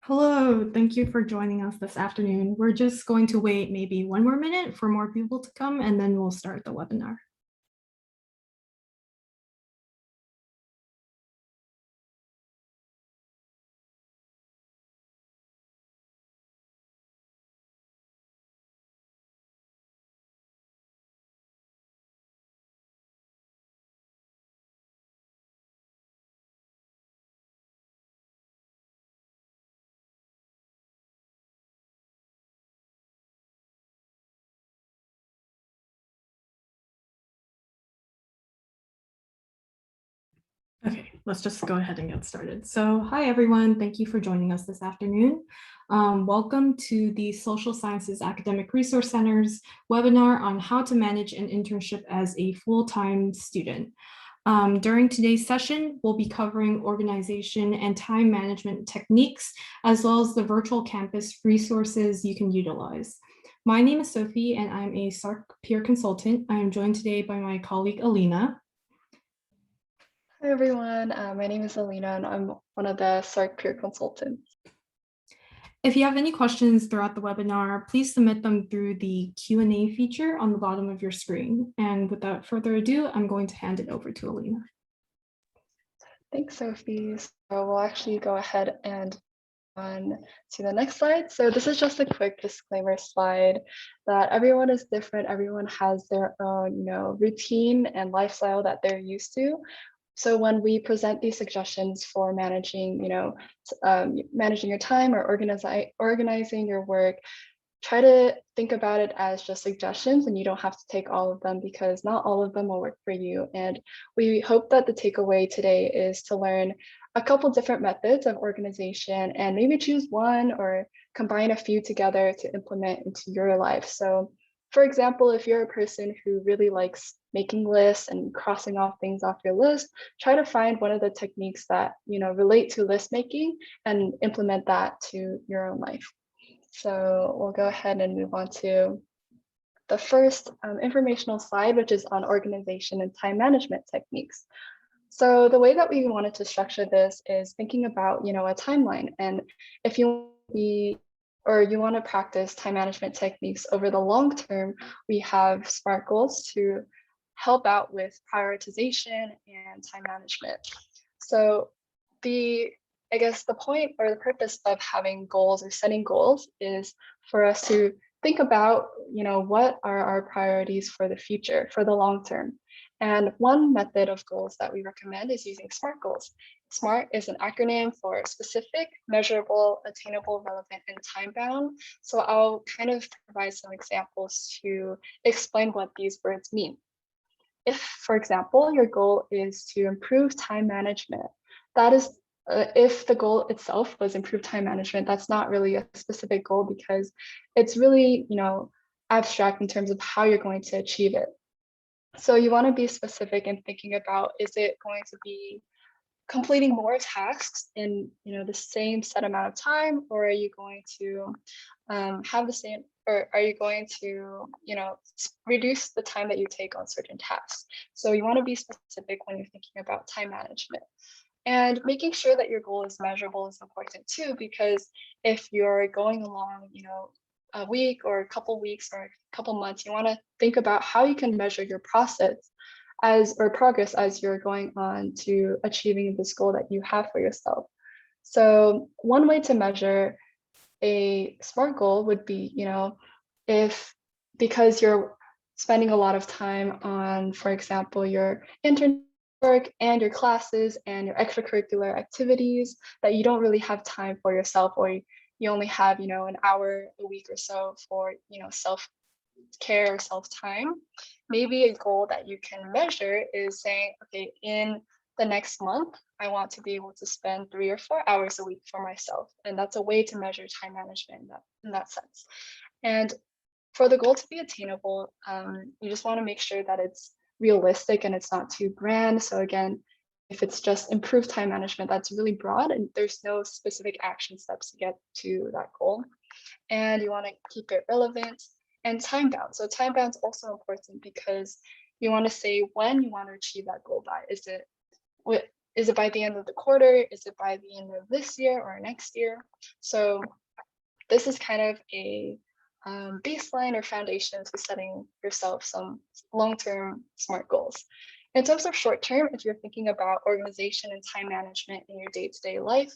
Hello, thank you for joining us this afternoon. We're just going to wait maybe one more minute for more people to come and then we'll start the webinar. Okay, let's just go ahead and get started. So hi everyone, thank you for joining us this afternoon. Welcome to the Social Sciences Academic Resource Center's webinar on how to manage an internship as a full-time student. During today's session, we'll be covering organization and time management techniques, as well as the virtual campus resources you can utilize. My name is Sophie and I'm a SARC peer consultant. I am joined today by my colleague, Alina. Hi everyone, my name is Alina and I'm one of the SARC peer consultants. If you have any questions throughout the webinar, please submit them through the Q&A feature on the bottom of your screen. And without further ado, I'm going to hand it over to Alina. Thanks, Sophie. So we'll actually go ahead and on to the next slide. So this is just a quick disclaimer slide that everyone is different. Everyone has their own, routine and lifestyle that they're used to. So when we present these suggestions for managing, managing your time or organizing your work, try to think about it as just suggestions and you don't have to take all of them because not all of them will work for you. And we hope that the takeaway today is to learn a couple different methods of organization and maybe choose one or combine a few together to implement into your life. So for example, if you're a person who really likes making lists and crossing off things off your list, try to find one of the techniques that relate to list making and implement that to your own life. So we'll go ahead and move on to the first informational slide, which is on organization and time management techniques. So the way that we wanted to structure this is thinking about, a timeline. And if you want to practice time management techniques over the long term, we have SMART goals to help out with prioritization and time management. So I guess the point or the purpose of having goals or setting goals is for us to think about, what are our priorities for the future, for the long term. And one method of goals that we recommend is using SMART goals. SMART is an acronym for specific, measurable, attainable, relevant, and time-bound. So I'll kind of provide some examples to explain what these words mean. If, for example, your goal is to improve time management, that is, if the goal itself was improve time management, that's not really a specific goal because it's really, abstract in terms of how you're going to achieve it. So you want to be specific in thinking about, is it going to be completing more tasks in the same set amount of time, or are you going to have the same, or are you going to reduce the time that you take on certain tasks? So you want to be specific when you're thinking about time management. And making sure that your goal is measurable is important too, because if you're going along, a week or a couple weeks or a couple months, you want to think about how you can measure your progress as you're going on to achieving this goal that you have for yourself. So one way to measure a SMART goal would be, because you're spending a lot of time on, for example, your intern work and your classes and your extracurricular activities, that you don't really have time for yourself, or you only have, an hour a week or so for, self-care or self-time. Maybe a goal that you can measure is saying, okay, in the next month, I want to be able to spend 3 or 4 hours a week for myself. And that's a way to measure time management in that sense. And for the goal to be attainable, you just want to make sure that it's realistic and it's not too grand. So again, if it's just improved time management, that's really broad and there's no specific action steps to get to that goal. And you want to keep it relevant and time bound. So time bound is also important because you want to say when you want to achieve that goal by. Is it is it by the end of the quarter? Is it by the end of this year or next year? So this is kind of a baseline or foundation to setting yourself some long-term SMART goals. In terms of short-term, if you're thinking about organization and time management in your day-to-day life,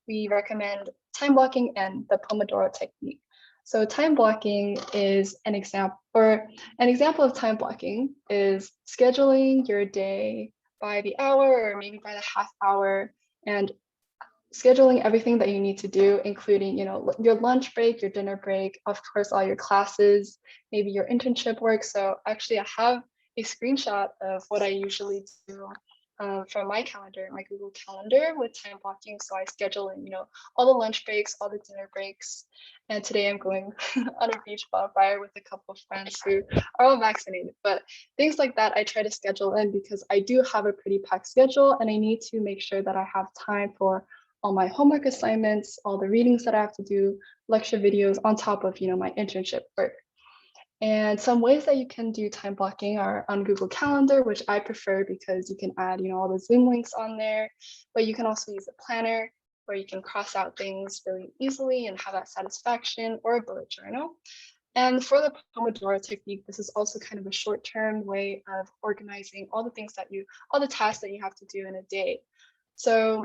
we recommend time blocking and the Pomodoro technique. So time blocking is an example, or an example of time blocking is scheduling your day by the hour or maybe by the half hour, and scheduling everything that you need to do, including, your lunch break, your dinner break, of course, all your classes, maybe your internship work. So actually, I have a screenshot of what I usually do from my calendar, my Google Calendar with time blocking. So I schedule in, all the lunch breaks, all the dinner breaks. And today I'm going on a beach bonfire with a couple of friends who are all vaccinated. But things like that, I try to schedule in because I do have a pretty packed schedule and I need to make sure that I have time for all my homework assignments, all the readings that I have to do, lecture videos on top of, my internship work. And some ways that you can do time blocking are on Google Calendar, which I prefer because you can add, all the Zoom links on there, but you can also use a planner where you can cross out things really easily and have that satisfaction, or a bullet journal. And for the Pomodoro technique, this is also kind of a short-term way of organizing all the tasks that you have to do in a day. So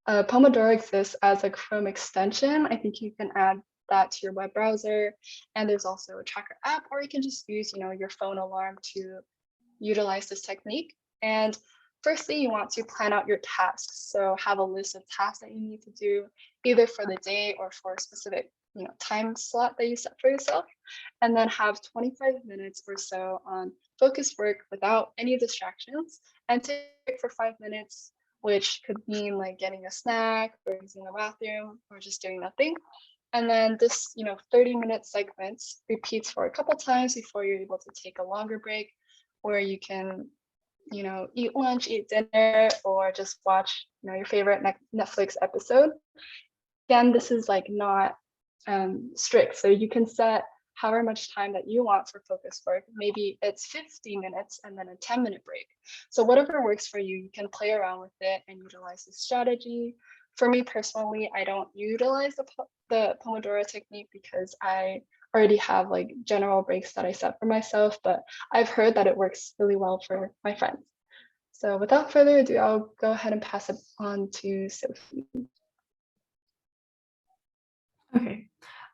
Pomodoro exists as a Chrome extension. I think you can add that to your web browser. And there's also a tracker app, or you can just use, your phone alarm to utilize this technique. And firstly, you want to plan out your tasks. So have a list of tasks that you need to do, either for the day or for a specific, time slot that you set for yourself. And then have 25 minutes or so on focused work without any distractions, and take for 5 minutes, which could mean like getting a snack or using the bathroom or just doing nothing. And then this, 30-minute segments repeats for a couple times before you're able to take a longer break, where you can, eat lunch, eat dinner, or just watch, your favorite Netflix episode. Again, this is like not strict, so you can set however much time that you want for focus work. Maybe it's 50 minutes and then a 10-minute break. So whatever works for you, you can play around with it and utilize this strategy. For me personally, I don't utilize the Pomodoro technique because I already have like general breaks that I set for myself, but I've heard that it works really well for my friends. So without further ado, I'll go ahead and pass it on to Sophie. Okay,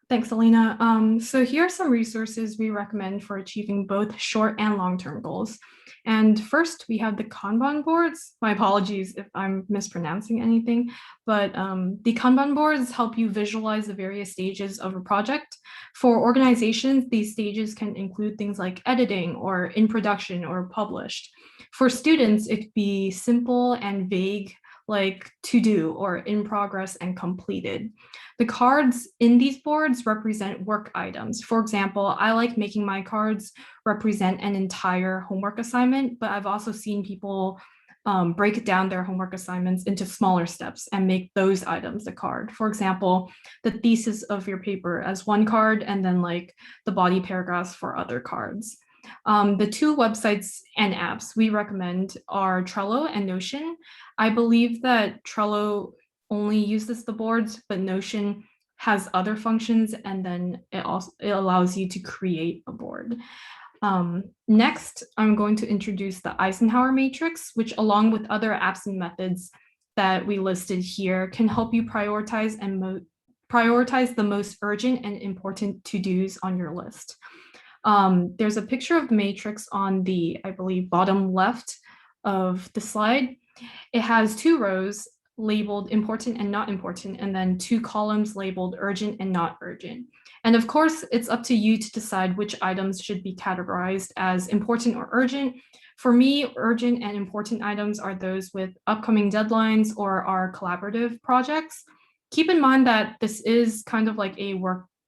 thanks, Alina. So here are some resources we recommend for achieving both short and long-term goals. And first, we have the Kanban boards. My apologies if I'm mispronouncing anything, but the Kanban boards help you visualize the various stages of a project. For organizations, these stages can include things like editing or in production or published. For students, it could be simple and vague, like to do or in progress and completed. The cards in these boards represent work items. For example, I like making my cards represent an entire homework assignment, but I've also seen people break down their homework assignments into smaller steps and make those items a card. For example, the thesis of your paper as one card, and then like the body paragraphs for other cards. The two websites and apps we recommend are Trello and Notion. I believe that Trello only uses the boards, but Notion has other functions, and then it allows you to create a board. Next, I'm going to introduce the Eisenhower matrix, which along with other apps and methods that we listed here can help you prioritize the most urgent and important to-dos on your list. There's a picture of the matrix on the, I believe, bottom left of the slide. It has two rows labeled important and not important, and then two columns labeled urgent and not urgent. And of course, it's up to you to decide which items should be categorized as important or urgent. For me, urgent and important items are those with upcoming deadlines or are collaborative projects. Keep in mind that this is kind of like a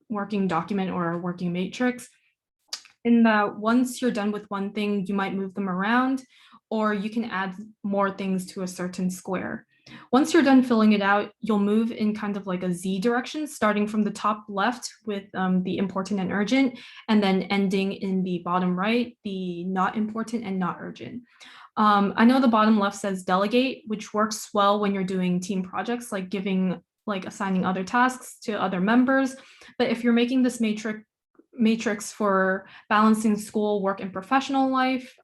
working document or a working matrix, in that once you're done with one thing, you might move them around, or you can add more things to a certain square. Once you're done filling it out, you'll move in kind of like a Z direction, starting from the top left with the important and urgent, and then ending in the bottom right, the not important and not urgent. I know the bottom left says delegate, which works well when you're doing team projects, like assigning other tasks to other members. But if you're making this matrix for balancing school, work, and professional life,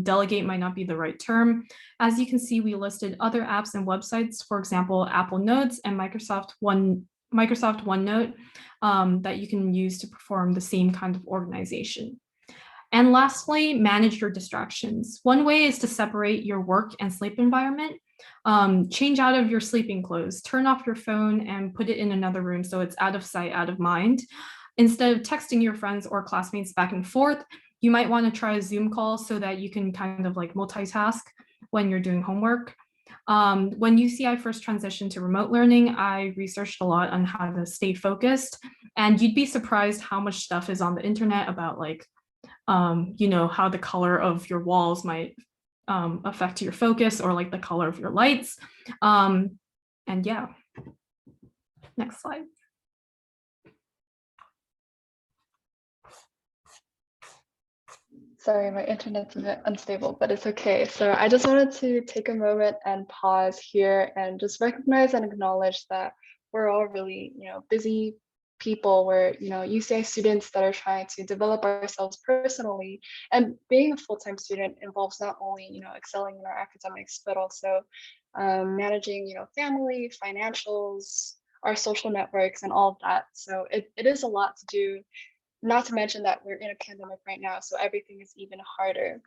delegate might not be the right term. As you can see, we listed other apps and websites, for example, Apple Notes and Microsoft OneNote, that you can use to perform the same kind of organization. And lastly, manage your distractions. One way is to separate your work and sleep environment. Change out of your sleeping clothes, turn off your phone and put it in another room so it's out of sight, out of mind. Instead of texting your friends or classmates back and forth, you might want to try a Zoom call so that you can kind of like multitask when you're doing homework. When UCI first transitioned to remote learning, I researched a lot on how to stay focused, and you'd be surprised how much stuff is on the internet about like how the color of your walls might affect your focus, or like the color of your lights. And yeah, next slide. Sorry, my internet's a bit unstable, but it's okay. So I just wanted to take a moment and pause here and just recognize and acknowledge that we're all really, busy people. We're, UCI students that are trying to develop ourselves personally. And being a full-time student involves not only, excelling in our academics, but also managing, family, financials, our social networks, and all of that. So it is a lot to do, not to mention that we're in a pandemic right now, so everything is even harder.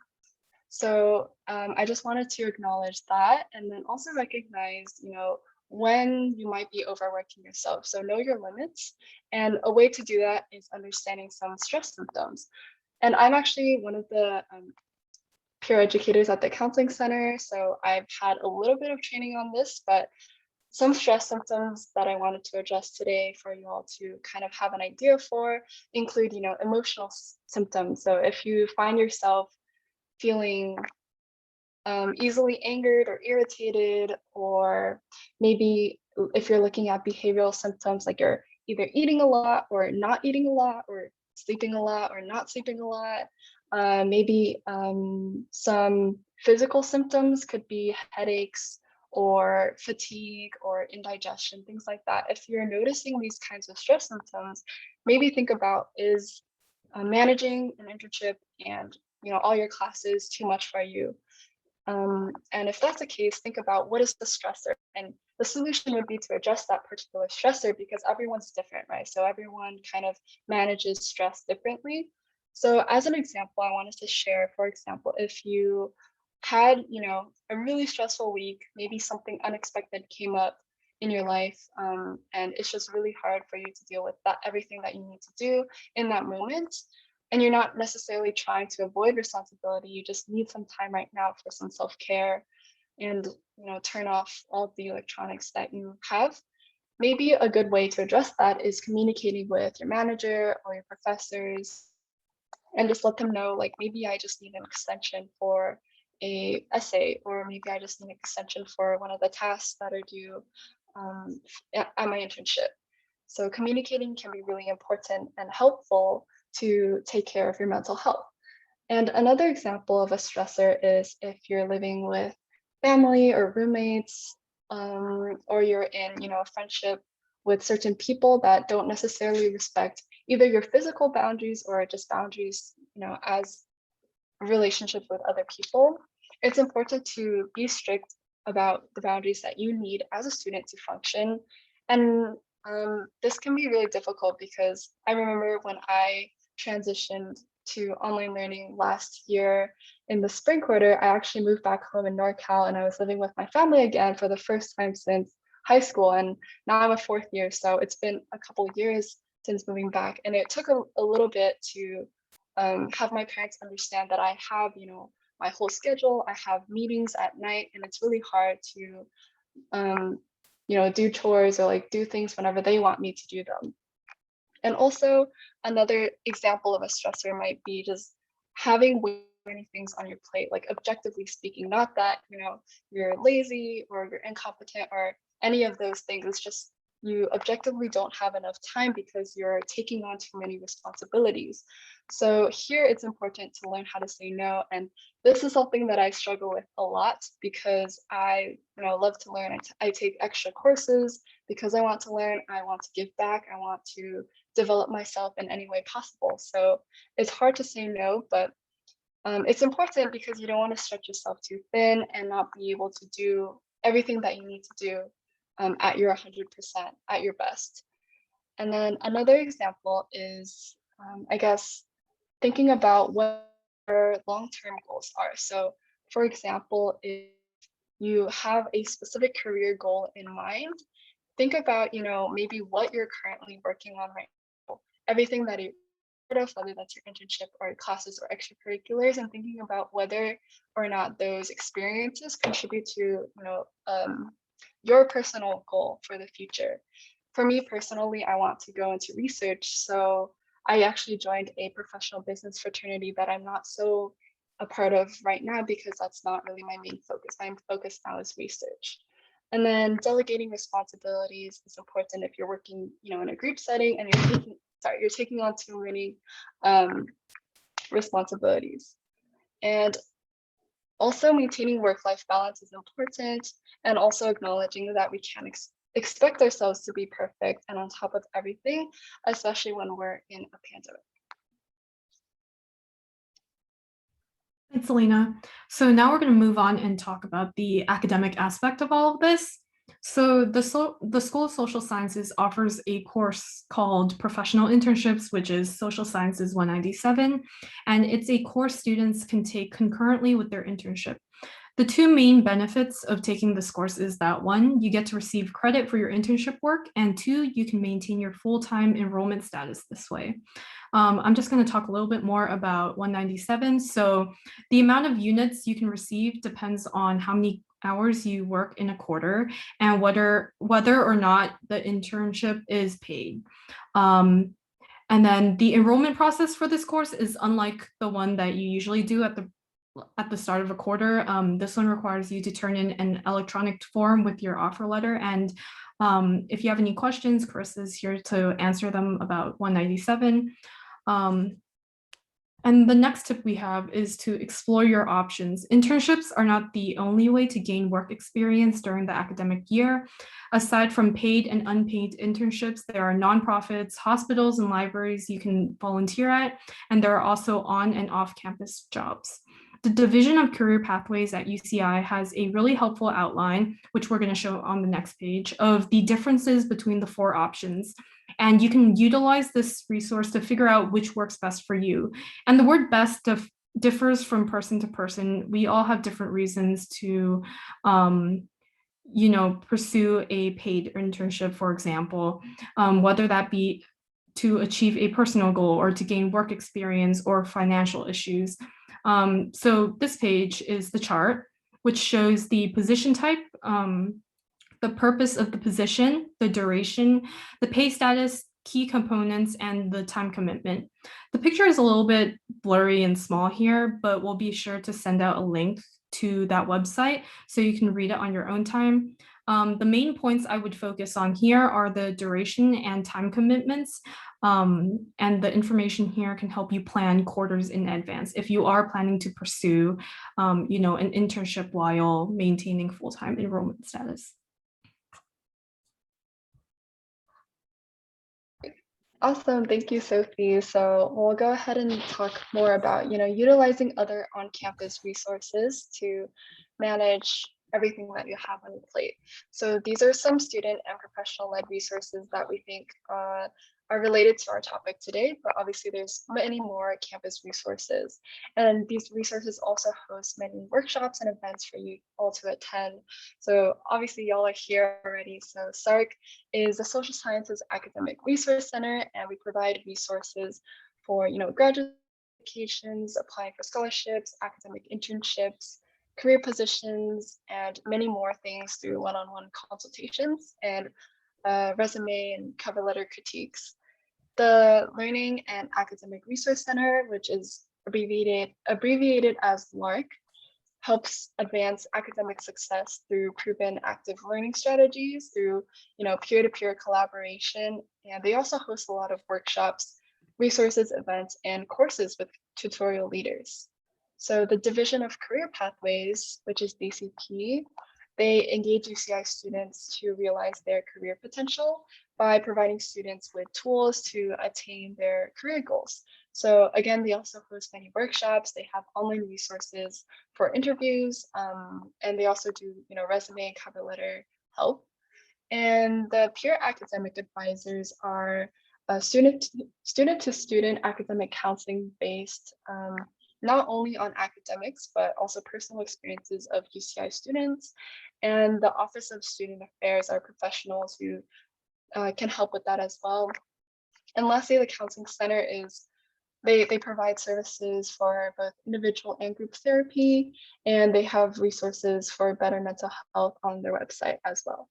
So I just wanted to acknowledge that, and then also recognize, when you might be overworking yourself. So know your limits, and a way to do that is understanding some stress symptoms. And I'm actually one of the peer educators at the counseling center, so I've had a little bit of training on this, but some stress symptoms that I wanted to address today for you all to kind of have an idea for include, emotional symptoms. So if you find yourself feeling easily angered or irritated, or maybe if you're looking at behavioral symptoms, like you're either eating a lot or not eating a lot, or sleeping a lot or not sleeping a lot, maybe some physical symptoms could be headaches or fatigue or indigestion, things like that. If you're noticing these kinds of stress symptoms, maybe think about, is managing an internship and all your classes too much for you? And if that's the case, think about, what is the stressor? And the solution would be to address that particular stressor, because everyone's different, right? So everyone kind of manages stress differently. So as an example, I wanted to share, for example, if you had, a really stressful week, maybe something unexpected came up in your life, and it's just really hard for you to deal with that, everything that you need to do in that moment, and you're not necessarily trying to avoid responsibility, you just need some time right now for some self-care, and turn off all of the electronics that you have. Maybe a good way to address that is communicating with your manager or your professors, and just let them know, like, maybe I just need an extension for a essay, or maybe I just need an extension for one of the tasks that are due at my internship. So communicating can be really important and helpful to take care of your mental health. And another example of a stressor is if you're living with family or roommates, or you're in, a friendship with certain people that don't necessarily respect either your physical boundaries or just boundaries, as a relationship with other people. It's important to be strict about the boundaries that you need as a student to function. And this can be really difficult, because I remember when I transitioned to online learning last year in the spring quarter, I actually moved back home in NorCal, and I was living with my family again for the first time since high school. And now I'm a fourth year, so it's been a couple of years since moving back. And it took a little bit to have my parents understand that I have, my whole schedule. I have meetings at night, and it's really hard to, do chores or like do things whenever they want me to do them. And also, another example of a stressor might be just having way too many things on your plate, like objectively speaking, not that, you're lazy or you're incompetent or any of those things. It's just you objectively don't have enough time because you're taking on too many responsibilities. So here it's important to learn how to say no. And this is something that I struggle with a lot because I love to learn. I take extra courses because I want to learn, I want to give back, I want to develop myself in any way possible. So it's hard to say no, but it's important because you don't want to stretch yourself too thin and not be able to do everything that you need to do at your 100%, at your best. And then another example is, I guess, thinking about what your long-term goals are. So, for example, if you have a specific career goal in mind, think about, maybe what you're currently working on right now, everything that you part of, whether that's your internship or your classes or extracurriculars, and thinking about whether or not those experiences contribute to, your personal goal for the future. For me personally, I want to go into research, so I actually joined a professional business fraternity that I'm not so a part of right now because that's not really my main focus. My focus now is research. And then delegating responsibilities is important if you're working, in a group setting and you're taking on too many responsibilities. And also maintaining work-life balance is important, and also acknowledging that we can't expect ourselves to be perfect and on top of everything, especially when we're in a pandemic. Thanks, Elena. So now we're going to move on and talk about the academic aspect of all of this. So the School of Social Sciences offers a course called Professional Internships, which is Social Sciences 197, and it's a course students can take concurrently with their internship. The two main benefits of taking this course is that one, you get to receive credit for your internship work, and two, you can maintain your full-time enrollment status this way. I'm just going to talk a little bit more about 197. So the amount of units you can receive depends on how many hours you work in a quarter and whether or not the internship is paid. And then the enrollment process for this course is unlike the one that you usually do at the start of a quarter. This one requires you to turn in an electronic form with your offer letter. And if you have any questions, Chris is here to answer them about 197. And the next tip we have is to explore your options. Internships are not the only way to gain work experience during the academic year. Aside from paid and unpaid internships, there are nonprofits, hospitals, and libraries you can volunteer at, and there are also on and off-campus jobs. The Division of Career Pathways at UCI has a really helpful outline, which we're going to show on the next page, of the differences between the four options. And you can utilize this resource to figure out which works best for you. And the word best differs from person to person. We all have different reasons to pursue a paid internship, for example, whether that be to achieve a personal goal or to gain work experience or financial issues. So this page is the chart, which shows the position type, the purpose of the position, the duration, the pay status, key components, and the time commitment. The picture is a little bit blurry and small here, but we'll be sure to send out a link to that website so you can read it on your own time. The main points I would focus on here are the duration and time commitments, and the information here can help you plan quarters in advance if you are planning to pursue, an internship while maintaining full-time enrollment status. Awesome, thank you, Sophie. So we'll go ahead and talk more about, utilizing other on-campus resources to manage everything that you have on your plate. So these are some student and professional-led resources that we think are related to our topic today, but obviously there's many more campus resources. And these resources also host many workshops and events for you all to attend. So obviously y'all are here already. So SARC is the Social Sciences Academic Resource Center, and we provide resources for, graduate applications, applying for scholarships, academic internships, career positions, and many more things through one-on-one consultations and resume and cover letter critiques. The Learning and Academic Resource Center, which is abbreviated as LARC, helps advance academic success through proven active learning strategies, through peer-to-peer collaboration, and they also host a lot of workshops, resources, events, and courses with tutorial leaders. So the Division of Career Pathways, which is DCP, they engage UCI students to realize their career potential by providing students with tools to attain their career goals. So again, they also host many workshops. They have online resources for interviews, and they also do resume and cover letter help. And the peer academic advisors are student to student academic counseling based, not only on academics, but also personal experiences of UCI students. And the Office of Student Affairs are professionals who can help with that as well. And lastly, the Counseling Center is they provide services for both individual and group therapy, and they have resources for better mental health on their website as well.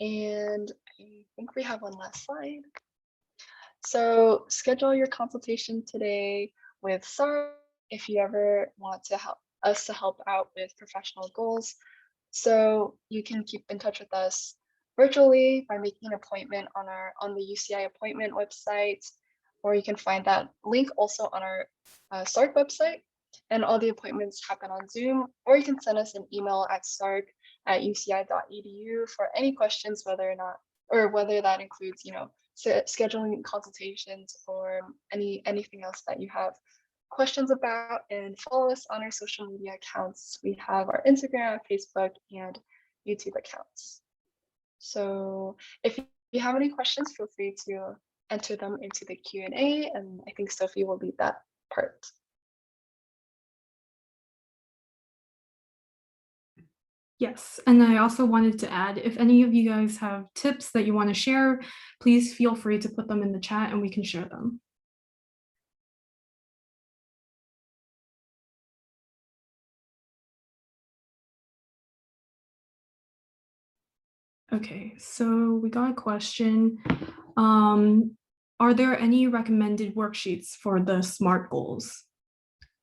And I think we have one last slide. So schedule your consultation today with SAR if you ever want to help us to help out with professional goals. So you can keep in touch with us virtually by making an appointment on the UCI appointment website, or you can find that link also on our SARC website. And all the appointments happen on Zoom, or you can send us an email at sarc@uci.edu for any questions, whether that includes scheduling consultations or anything else that you have questions about. And follow us on our social media accounts. We have our Instagram, Facebook, and YouTube accounts. So if you have any questions, feel free to enter them into the Q&A, and I think Sophie will lead that part. Yes, and I also wanted to add, if any of you guys have tips that you want to share, please feel free to put them in the chat and we can share them. Okay, so we got a question. Are there any recommended worksheets for the SMART goals?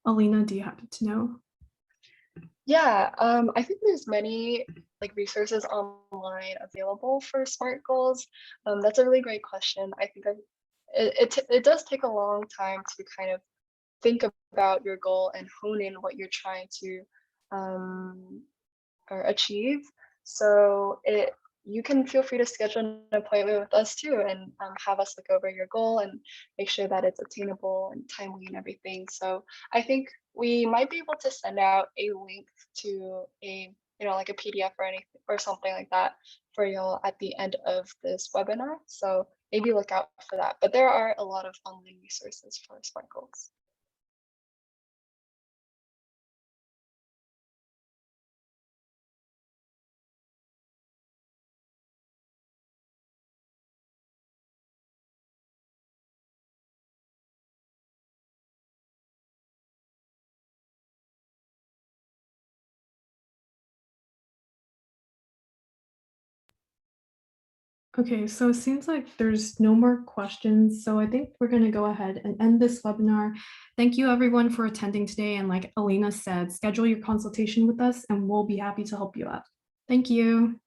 Alina, do you happen to know? Yeah, I think there's many resources online available for SMART goals. That's a really great question. I think it does take a long time to kind of think about your goal and hone in what you're trying to or achieve. So you can feel free to schedule an appointment with us too, and have us look over your goal and make sure that it's attainable and timely and everything. So I think we might be able to send out a link to a like a PDF or anything or something like that for y'all at the end of this webinar. So maybe look out for that. But there are a lot of online resources for SMART goals. Okay, so it seems like there's no more questions. So I think we're going to go ahead and end this webinar. Thank you everyone for attending today. And like Alina said, schedule your consultation with us and we'll be happy to help you out. Thank you.